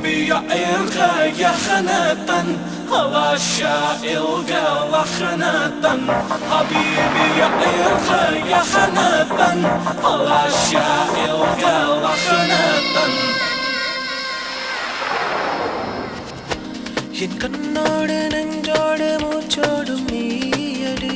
حبيبي يا إلغى يا خناطا هوا الشائل قال خناطا حبيبي يا إلغى يا خناطا هوا الشائل قال خناطا என் கண்ணோடு நெஞ்சோடு மூச்சோடும் நீயடி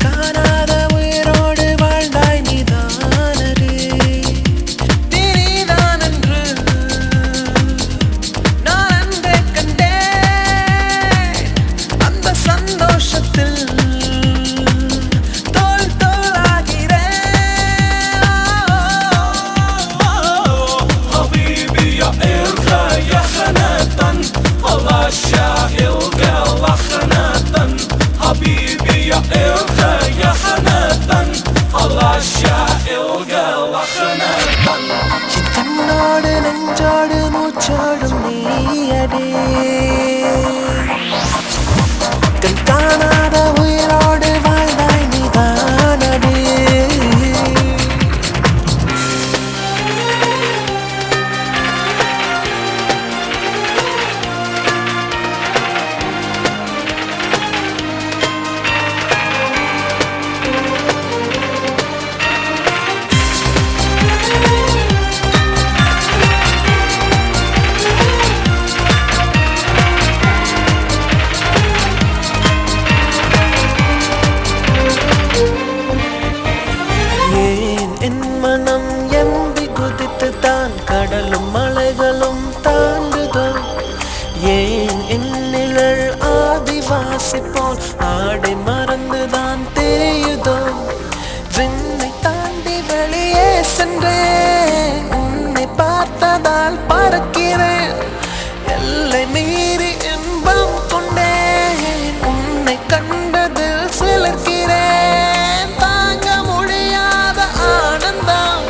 காணாத உயிரோடு வாழ்ந்தாய் நீதானடி நீதான் என்று நான் அன்றே கண்டேன் அந்த சந்தோஷத்தில் الشائل قال خناطا حبيبي يا إلغى يا خناطا الله الشائل قال خناطا கண்ணோடு நெஞ்சோடு மூச்சோடும் நீயடி கண் காணாத உயிரோடு வாழ்ந்தாய் நீதானடி கடலும் மலைகளும் தாண்டுதோ ஏன் என்னிழல் ஆதிவாசி போல் ஆடை மறந்துதான் தெரியுதோ விண்ணை தாண்டி வெளியே சென்றேன் உன்னை பார்த்ததால் பறக்கிறேன் எல்லை மீறி இன்பம் கொண்டேன் உன்னை கண்டதில் சிலிர்க்கிறேன் தாங்க முடியாத ஆனந்தம்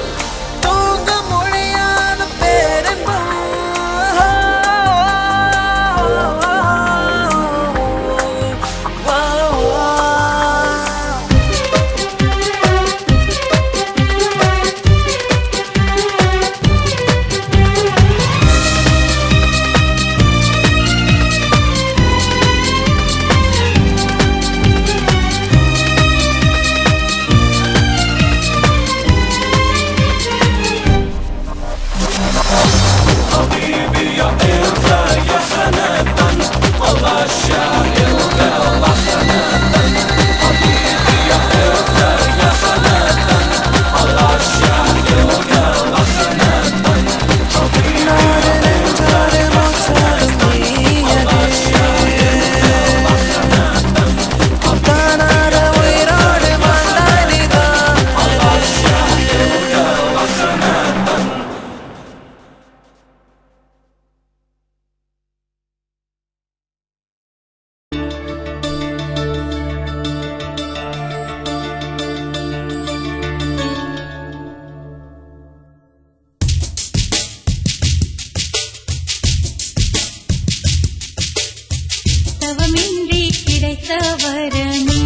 தவமின்றி கிடைத்த வரமே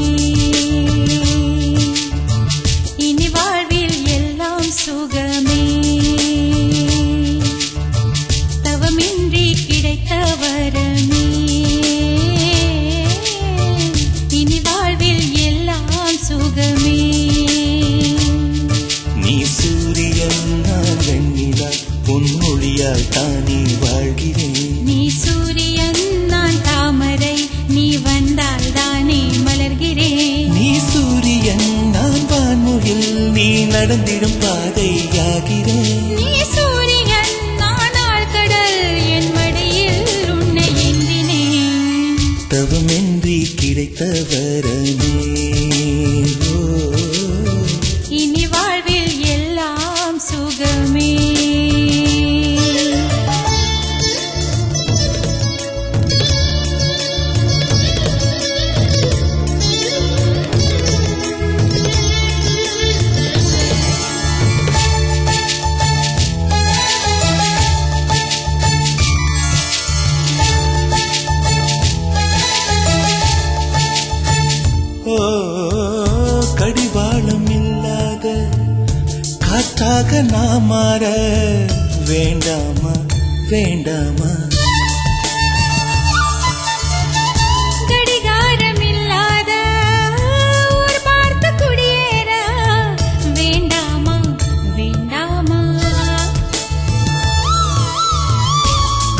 இனி வாழ்வில் எல்லாம் சுகமே தவமின்றி கிடைத்த வரமே இனி வாழ்வில் எல்லாம் சுகமே நீ சூரியன் நான் வெண்ணிலா பொன்மொழியால் தானே வாழ்கிறேன் நீ சூரியன் நான் தாமரை நீ வந்தால் தானே மலர்கிறேன் நீ சூரியன் நான் வான்முகில் நீ நடந்திடும் பாதையாகிறேன் நீ சூரியன் நான் ஆழ்கடல் என் மடியில் உன்னை ஏந்தினேன் தவமின்றி கிடைத்த வரமே இனி வாழ்வில் எல்லாம் சுகமே காற்றாக நாம் மாற வேண்டாமா வேண்டாமா கடிகாரம் இல்லாத ஊர் பார்த்து குடியேற வேண்டாமா வேண்டாமா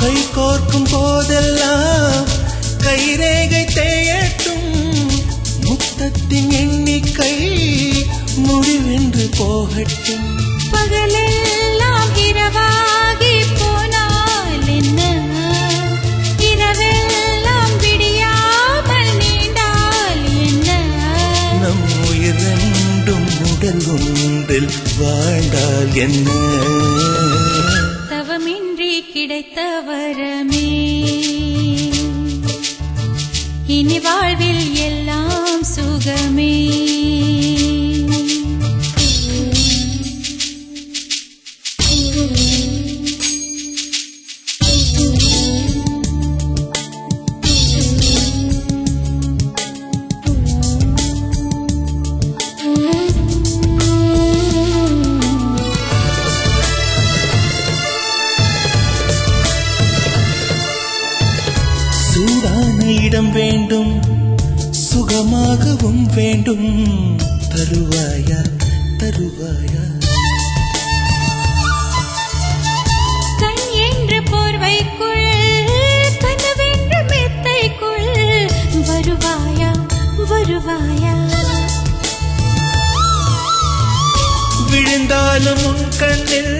கை கோர்க்கும் போதெல்லாம் கைரேகை தேயட்டும் முத்தத்தின் எண்ணிக்கை முடிவென்று போகட்டும் பகலெல்லாம் இரவாகி போனால் என்ன இரவெல்லாம் விடியாமல் நீண்டால் என்ன நம் உயிர் ரெண்டும் உடல் ஒன்றில் வாழ்ந்தால் என்ன தவமின்றி கிடைத்த வரமே இனி வாழ்வில் எல்லாம் சுகமே சூடான இடம் வேண்டும் சுகமாகவும் வேண்டும் தருவாயா தருவாயா கண் என்ற போர்வைக்குள் கனவென்ற மெத்தைக்குள் வருவாயா வருவாயா விழுந்தாலும் உன் கண்ணில்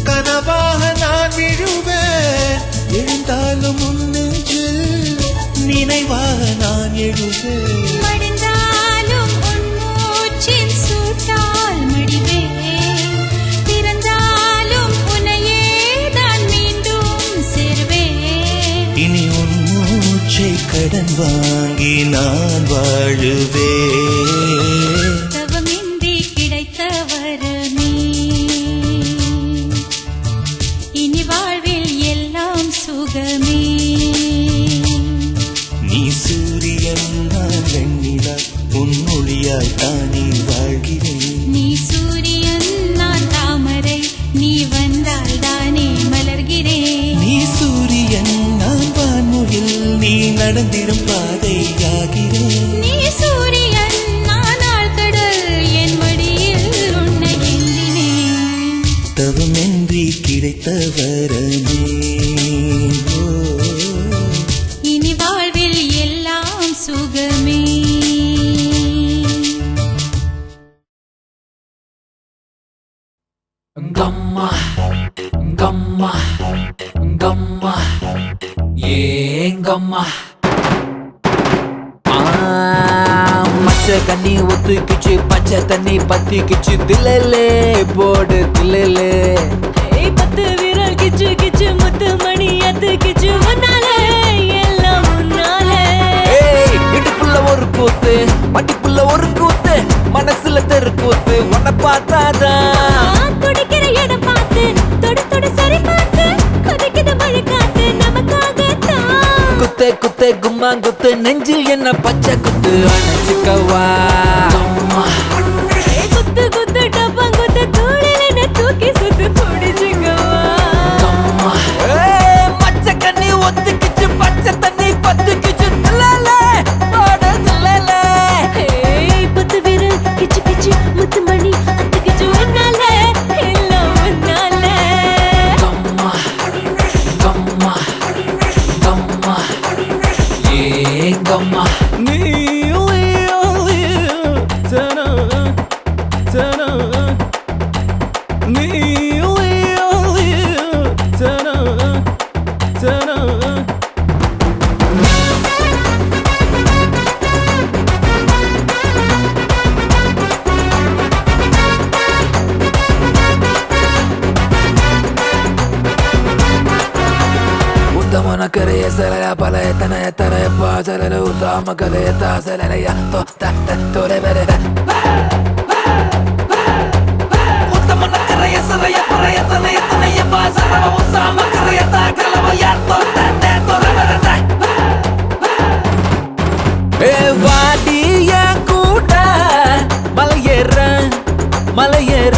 கனவாக நான் விழுவேன் எழுந்தாலும் உன் நெஞ்சில் நினைவாக நான் எழுவேன் மடிந்தாலும் உன் மூச்சின் சூட்டால் மடிவேன் பிறந்தாலும் உன்னையே தான் மீண்டும் சேர்வேன் இனி உன் மூச்சை கடன் வாங்கி நான் வாழுவேன் தவமின்றி கிடைத்த வரமே இனி வாழ்வில் எல்லாம் சுகமே நீ சூரியன் நான் வெண்ணிலா உன் மொழியால் தானே வாழ்கிறேன் நீ சூரியன் நான் தாமரை நீ வந்தால் தானே மலர்கிறேன் நீ சூரியன் நான் வான்முகில் நீ நடந்திடும் பாதையாகிறேன் நீ சூரியன் நான் ஆழ்கடல் என் மடியில் உன்னை எண்ணினேன் தவமின்றி கிடைத்த வரமே ஓ, இனி வாழ்வில் எல்லாம் சுகமே Gamma, gamma, gamma, yeah, gamma. மச்ச கண்ணி ஒத்துக்கிச்சு பச்சை தண்ணி பத்திக்கிச்சு தில்லே போடு தில்லே பத்து விரல் கிச்சு கிச்சு முத்து மணி அத்து கிச்சு முன்னாலே எல்லாம் முன்னாலே இடுப்புள்ள ஒரு கூத்து மட்டிப்புள்ள ஒரு கூத்து மனசுல தெரு கூத்து உன்னை பார்த்தாதான் துடிக்கிற இடம் பார்த்து தொடு தொடு சரி பார்த்து கொதிக்குது மழை காத்து நமக்காகத்தான் குத்தே குத்தே கும்மா குத்து நெஞ்சில் என்ன பச்சை குத்து அணைச்சுக்கவா குத்து குத்து டப்பம் குத்து தூளில் என்ன தூக்கி சுத்து பிடிச்சுக்கவா மச்ச கண்ணி ஒத்துக்கிச்சு பச்சை தண்ணி பத்துக்கிச்சு தில்லே போடு தில்லே பத்து விரல் கிச்சு கிச்சு முத்து மணி அத்து கிச்சு உன்னாலே எல்லாம் உன்னாலே Gamma, gamma, gamma, yeah, gamma. Utamana kare salaya palaya tanaya taraya pa salaya usama kare ta salaya to ta ta to le bere Utamana kare salaya palaya tanaya pa salaya usama kare ta kalaya to ta ta to le bere வாடிய கூட மலையேற மலையேற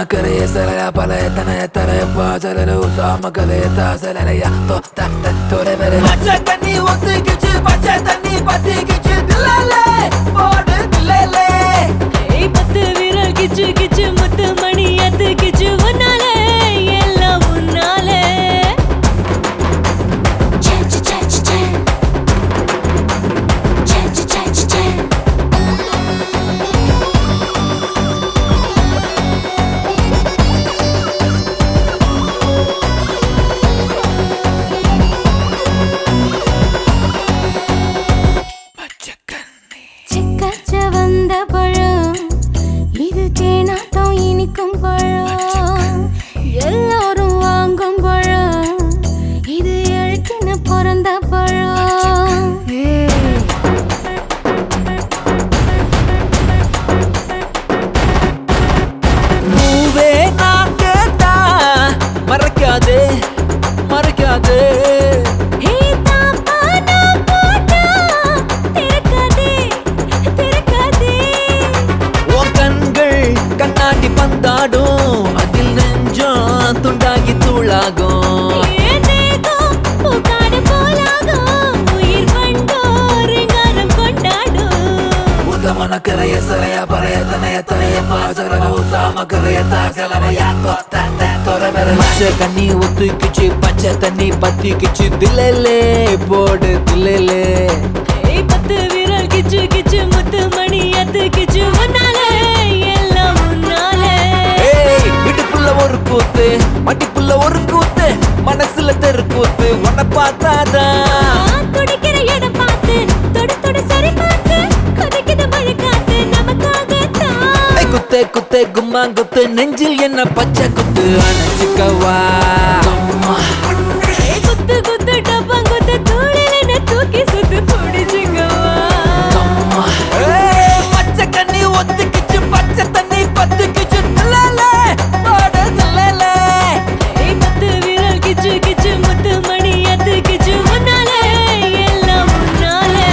கரைய சலர பழைய தனைய தரையப்பா சலர உசாம கலையத்தா சலரையா தொலைவரை பச்சை தண்ணி ஒத்துக்கிச்சு பச்சை தண்ணி பத்திக்கிச்சு தில்லே போடு தில்லே ஏய் பத்து விரல் கிச்சு கிச்சு முத்து மணி அத்து கிச்சு உன்னாலே எல்லாம் உன்னாலே செக்கச்ச வந்த பழம் இது தேனாட்டம் இனிக்கும் பழம் எல்லாரும் வாங்கும் பழம் இது எழுத்துன்னு பிறந்த பழம் பூவே நான் கேட்டா மறக்காதே மறக்காதே ஹே தாப்பா நான் போட்டா திறக்காதே திறக்காதே உன் கண்கள் கண்ணாடி பந்தாடும் அதில் நெஞ்சம் துண்டாகி தூளாகும் ஏதேகம் பூக்காடு போலாகும் உயிர் வண்டோரிங்காரம் கொண்டாடும் உத்தமன கரைய சரைய பறைய தனைய தரைய பாசர உசாம கரைய தாசலரையா பச்சை தண்ணி ஒத்துக்கிச்சு பச்சை தண்ணி பத்திக்கிச்சு தில்லே போடு தில்லே ஏய் பத்து விரல் கிச்சு கிச்சு முத்து மணி அத்து கிச்சு உன்னாலே எல்லாம் உன்னாலே ஏய் இடுப்புள்ள ஒரு கூத்து மடிப்புள்ள ஒரு கூத்து மனசுல தெரு கூத்து உன்னை பார்த்தாதான் துடிக்கிற இடம் பார்த்து தொடு தொடு சரி பார்த்து கொதிக்குது மழை காத்து நமக்காகத்தான் குத்தே குத்தே கும்மாங்குத்து நெஞ்சில் என்ன பச்சை குத்து அணைச்சிக்கவா ஏய் குத்து குத்து டப்பாங்குத்து தூளில என்ன தூக்கி சுத்து பிடிச்சுக்கவா பச்சை கண்ணி ஒத்துக்கிச்சு பச்சை தண்ணி பத்துக்கிச்சு தில்லே போடு தில்லே ஏய் பத்து விரல் கிச்சு கிச்சு முத்து மணி அத்து கிச்சு உன்னாலே எல்லாம் உன்னாலே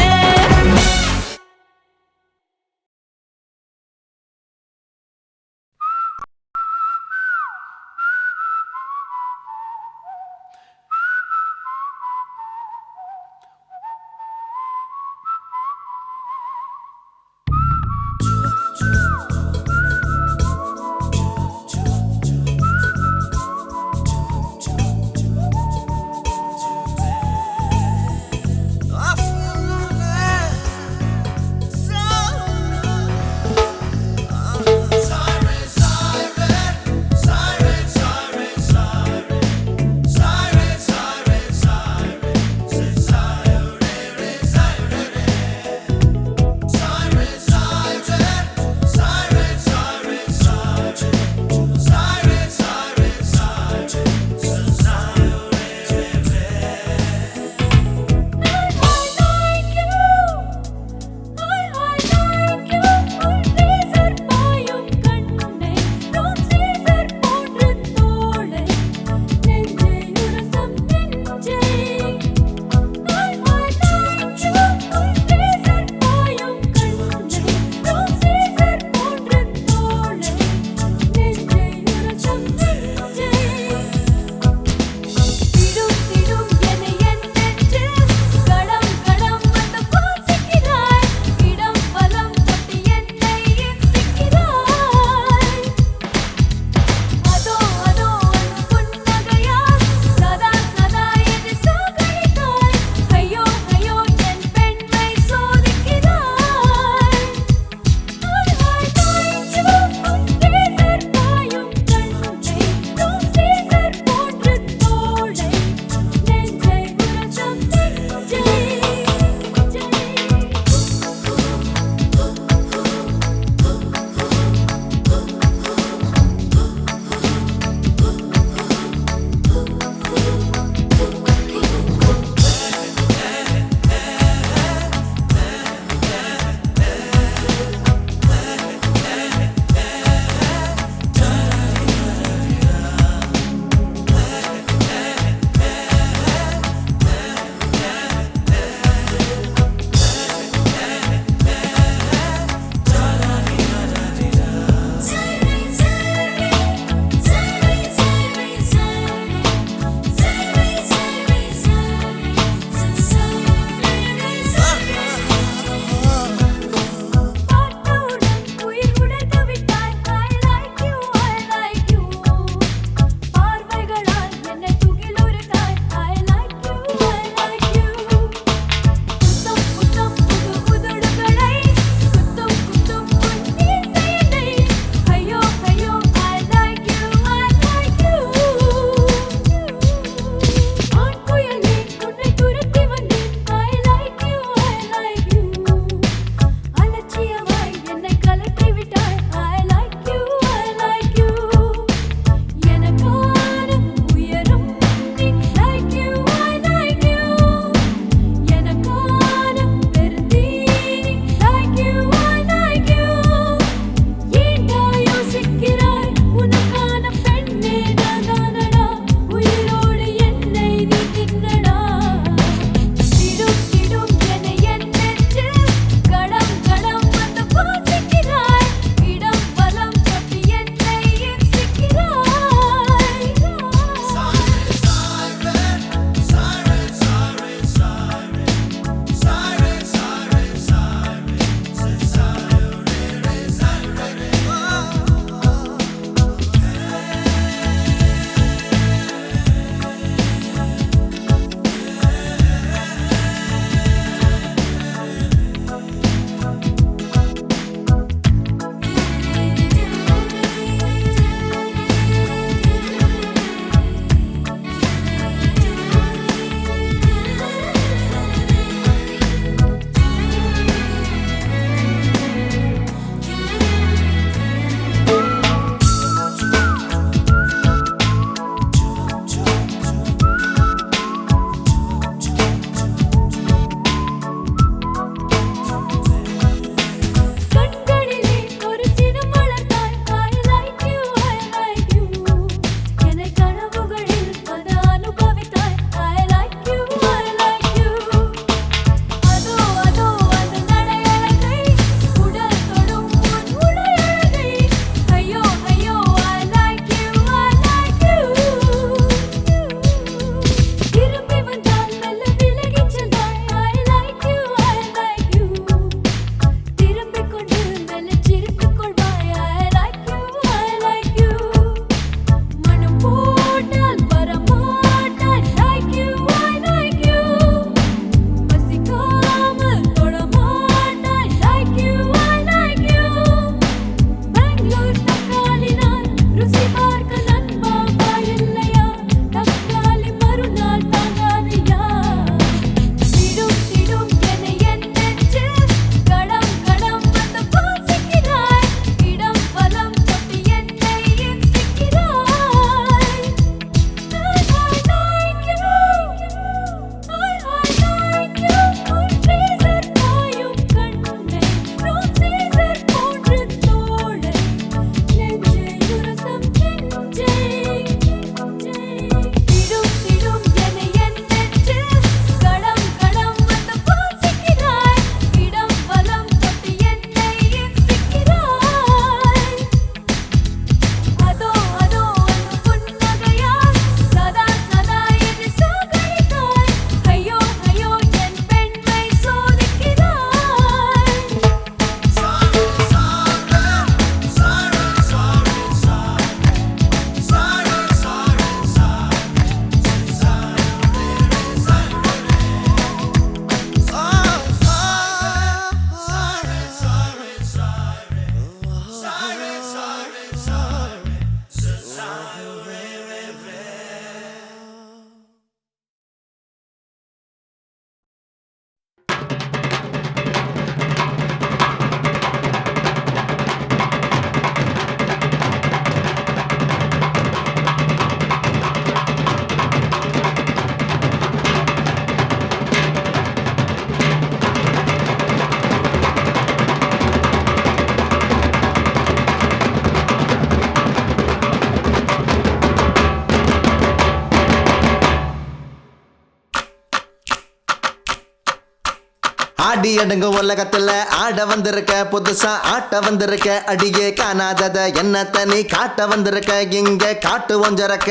ஆடி அடங்கு உலகத்துல ஆட வந்திருக்க புதுசா ஆட்ட வந்திருக்க அடியே காணாதத என்ன தனி காட்ட வந்திருக்க இங்க காட்டு ஒஞ்சரக்க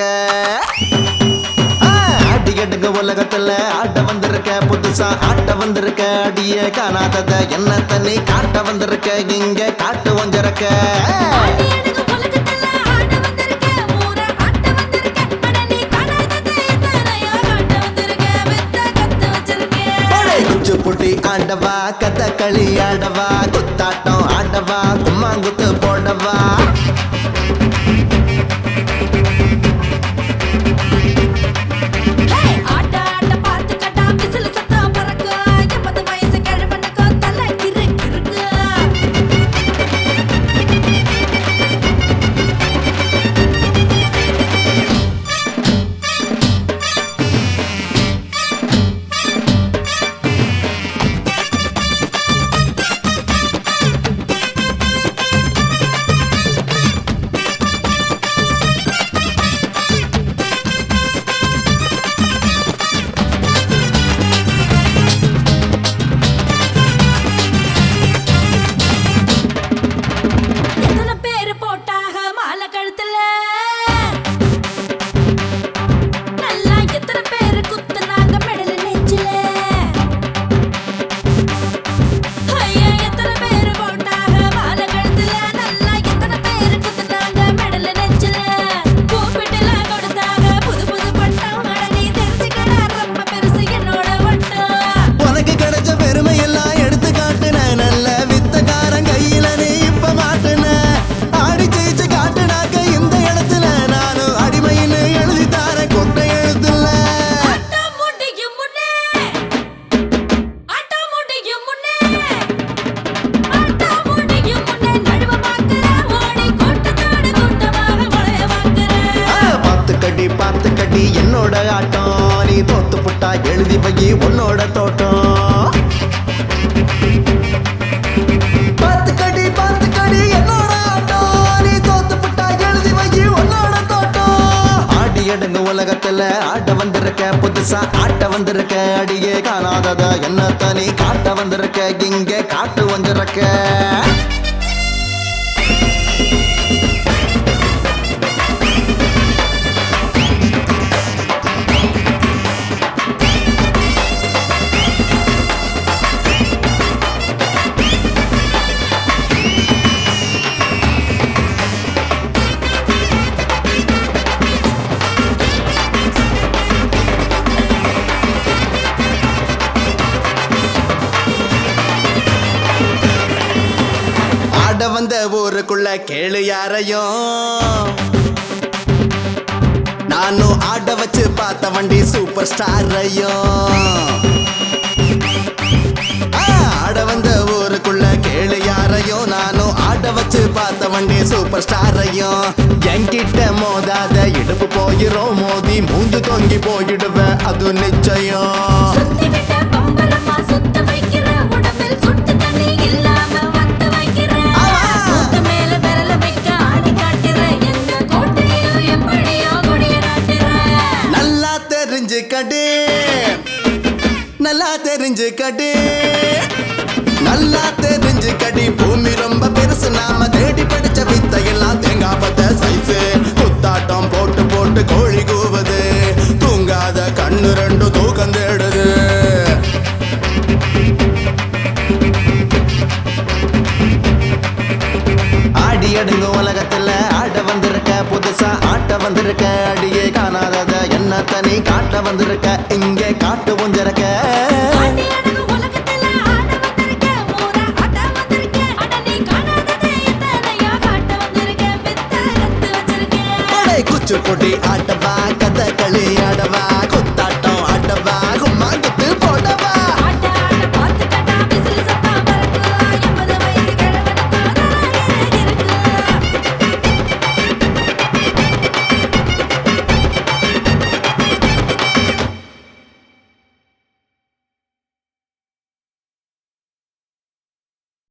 ஆடி அடங்கு உலகத்துல ஆட வந்திருக்க புதுசா ஆட்ட வந்திருக்க அடியே காணாதத என்ன தனி காட்ட வந்திருக்க இங்க காட்டு ஒஞ்சரக்க புட்டி ஆண்டவா கதகளி ஆடவா குத்தாட்டம் ஆடவா கும்மாங்குத்து போடவா என்னோட ஆட்டம் நீ தோத்து புட்டா எழுதி வை உன்னோட தோட்டம் பாத்து கடி என்னோட ஆட்டம் நீ தோத்து புட்டா எழுதி வை உன்னோட தோட்டம் ஆடி அடங்கு உலகத்துல ஆட்ட வந்திருக்க புதுசா ஆட்ட வந்திருக்க அடியே காணாதத என்ன தனி காட்ட வந்திருக்க இங்க காட்டு வந்திருக்க வந்த ஊருக்குள்ள கேளு யாரையும் நானும் ஆட வச்சு பார்த்த வண்டி சூப்பர் ஸ்டாரையும் ஆட வந்த ஊருக்குள்ள கேளு யாரையும் நானும் ஆட வச்சு பார்த்த வண்டி சூப்பர் ஸ்டாரையும் என்கிட்ட மோதாத இடுப்பு போயிரும் மோதி மூந்து தொங்கி போயிடுவேன் அது நிச்சயம் நல்லா தெரிஞ்சுக்கடி நல்லா தெரிஞ்சுக்கடி பூமி ரொம்ப பெருசு நாம தேடி படிச்ச வித்தையெல்லாம் தேங்காய் பத்த சைஸு குத்தாட்டம் போட்டு போட்டு கோழி கூவுது தூங்காத கண்ணு ரெண்டு தூக்கம் தேடுது ஆடி அடுங்க உலகத்துல ஆட வந்திருக்க புதுசா ஆட்ட வந்திருக்க அடியே காணாதத என்ன தனி காட்ட வந்திருக்க இங்கே காட்டு ஒஞ்சரக்க குச்சி பொடி ஆட்டவா